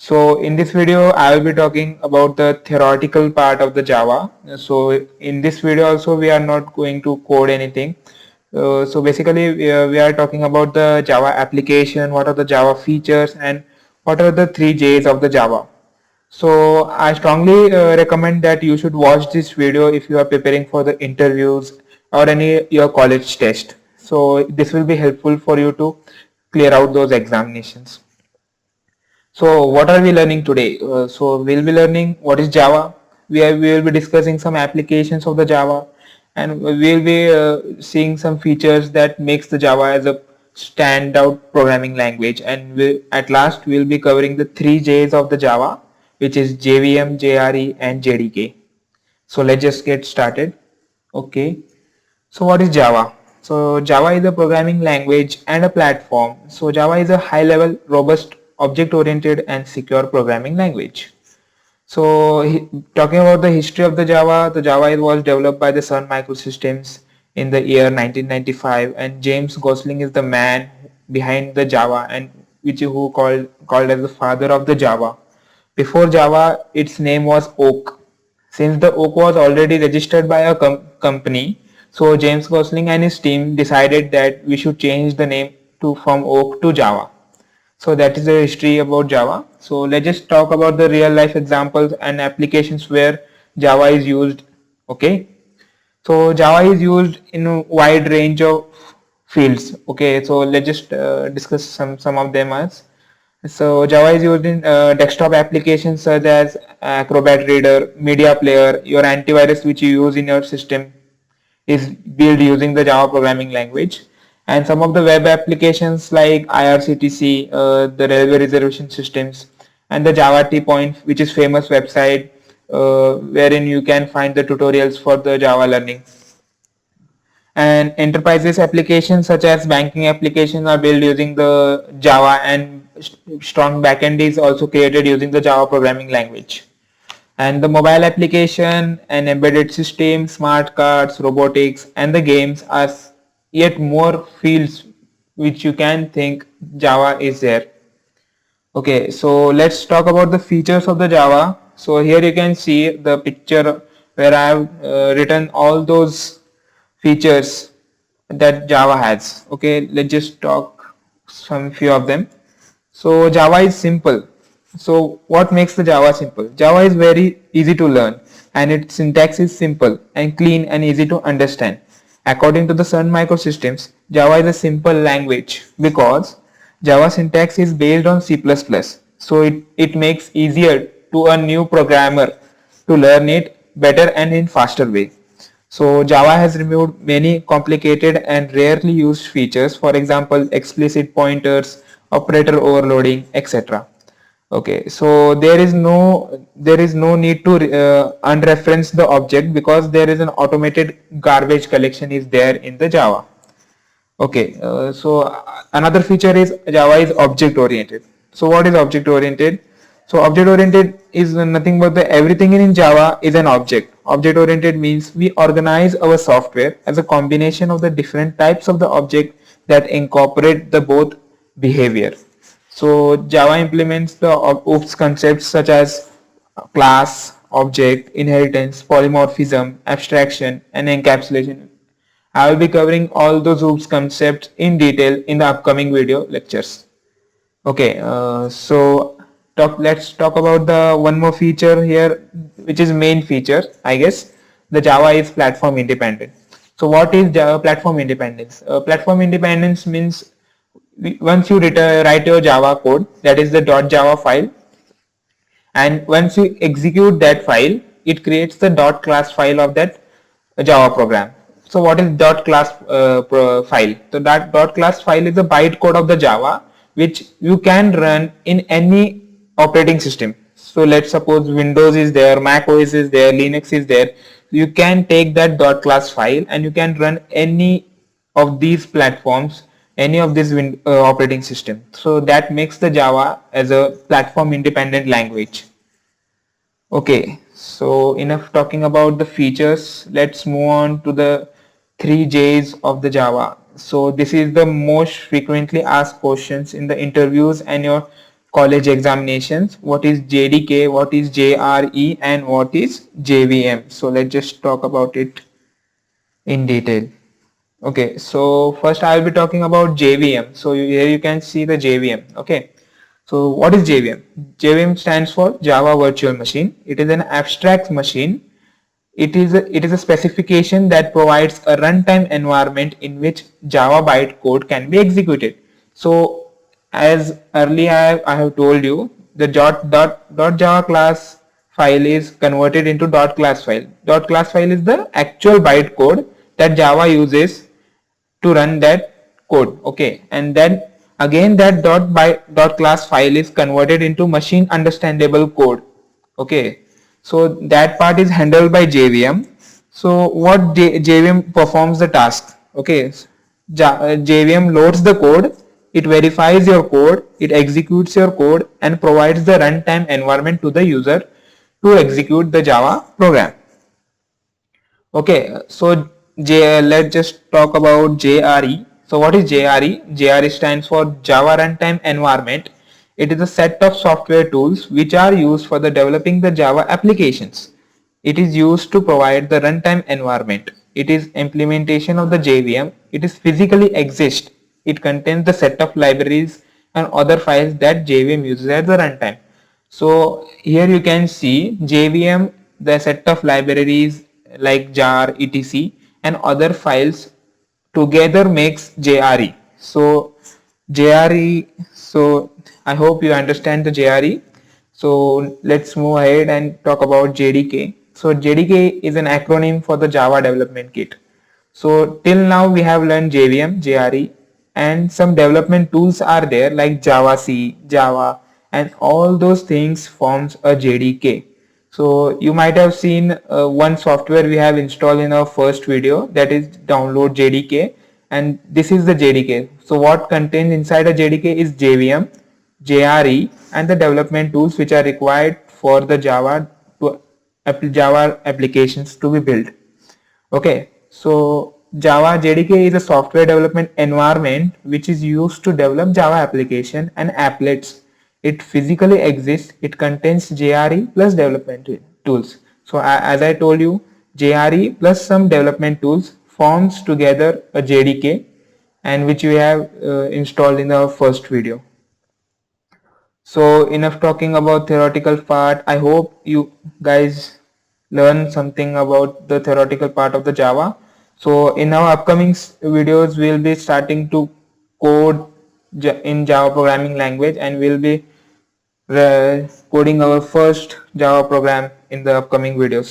So in this video, I will be talking about the theoretical part of the Java. So in this video also, we are not going to code anything. So basically, we are talking about the Java application, what are the Java features, and what are the 3 J's of the Java. So I strongly recommend that you should watch this video if you are preparing for the interviews or any your college test. So this will be helpful for you to clear out those examinations. So what are we learning today? So we'll be learning what is Java. We will be discussing some applications of the Java, and we'll be seeing some features that makes the Java as a standout programming language. And at last we'll be covering the 3 J's of the Java, which is JVM, JRE, and JDK. So let's just get started. Okay. So what is Java? So Java is a programming language and a platform. So Java is a high-level, robust, object-oriented and secure programming language. So talking about the history of the Java was developed by the Sun Microsystems in the year 1995, and James Gosling is the man behind the Java, and which who called as the father of the Java. Before Java, its name was Oak. Since the Oak was already registered by a company, so James Gosling and his team decided that we should change the name from Oak to Java. So that is the history about Java. So let's just talk about the real life examples and applications where Java is used. Okay. So Java is used in a wide range of fields. Okay. So let's just discuss some of them as. So Java is used in desktop applications such as Acrobat Reader, Media Player, your antivirus which you use in your system is built using the Java programming language. And some of the web applications like IRCTC, the railway reservation systems, and the Java T Point, which is famous website wherein you can find the tutorials for the Java learning. And enterprises applications such as banking applications are built using the Java, and strong backend is also created using the Java programming language. And the mobile application and embedded system, smart cards, robotics, and the games are yet more fields which you can think Java is there. Okay, so let's talk about the features of the Java. So here you can see the picture where I have written all those features that Java has. Okay, let's just talk some few of them. So Java is simple. So what makes the Java simple? Java is very easy to learn, and its syntax is simple and clean and easy to understand. According to the Sun Microsystems, Java is a simple language because Java syntax is based on C++. So it makes easier to a new programmer to learn it better and in faster way. So Java has removed many complicated and rarely used features, for example, explicit pointers, operator overloading, etc. Okay, so there is no need to unreference the object because there is an automated garbage collection is there in the Java. Okay, so another feature is Java is object oriented. So what is object oriented? So object oriented is nothing but everything in Java is an object. Object oriented means we organize our software as a combination of the different types of the object that incorporate the both behavior. So Java implements the OOPS concepts such as class, object, inheritance, polymorphism, abstraction, and encapsulation. I will be covering all those OOPS concepts in detail in the upcoming video lectures. Okay, so let's talk about the one more feature here, which is main feature, I guess. The Java is platform independent. So what is Java platform independence? Platform independence means once you write your Java code, that is the .java file, and once you execute that file, it creates the .class file of that Java program. So what is .class file? So that .class file is the bytecode of the Java which you can run in any operating system. So let's suppose Windows is there, Mac OS is there, Linux is there. You can take that .class file and you can run any of these platforms, any of this operating system. So that makes the Java as a platform independent language. Okay, so enough talking about the features. Let's move on to the 3 J's of the Java. So this is the most frequently asked questions in the interviews and your college examinations, what is JDK, what is JRE, and what is JVM. So let's just talk about it in detail. Okay, so first I will be talking about JVM. So here you can see the JVM. Okay, so what is JVM? JVM stands for Java Virtual Machine. It is an abstract machine. It is a specification that provides a runtime environment in which Java bytecode can be executed. So as earlier I have told you, the dot Java class file is converted into dot class file. Dot class file is the actual bytecode that Java uses to run that code. Okay, and then again that dot class file is converted into machine understandable code. Okay, so that part is handled by JVM. So what JVM performs the task. Okay, JVM loads the code, it verifies your code, it executes your code, and provides the runtime environment to the user to execute the Java program. Okay, so let's just talk about JRE. So what is JRE? JRE stands for Java Runtime Environment. It is a set of software tools which are used for the developing the Java applications. It is used to provide the runtime environment. It is implementation of the JVM. It is physically exists. It contains the set of libraries and other files that JVM uses at the runtime. So here you can see JVM, the set of libraries like jar, etc, and other files together makes JRE. So JRE, so I hope you understand the JRE. So let's move ahead and talk about JDK. So JDK is an acronym for the Java Development Kit. So till now we have learned JVM, JRE, and some development tools are there like Java C, Java, and all those things forms a JDK. So you might have seen one software we have installed in our first video, that is download JDK, and this is the JDK. So what contains inside a JDK is JVM, JRE, and the development tools which are required for the Java applications to be built. Okay, so Java JDK is a software development environment which is used to develop Java application and applets. It physically exists. It contains JRE plus development tools. So as I told you, JRE plus some development tools forms together a JDK, and which we have installed in the first video. So enough talking about theoretical part. I hope you guys learn something about the theoretical part of the Java. So in our upcoming videos, we'll be starting to code in Java programming language, and we'll be coding our first Java program in the upcoming videos.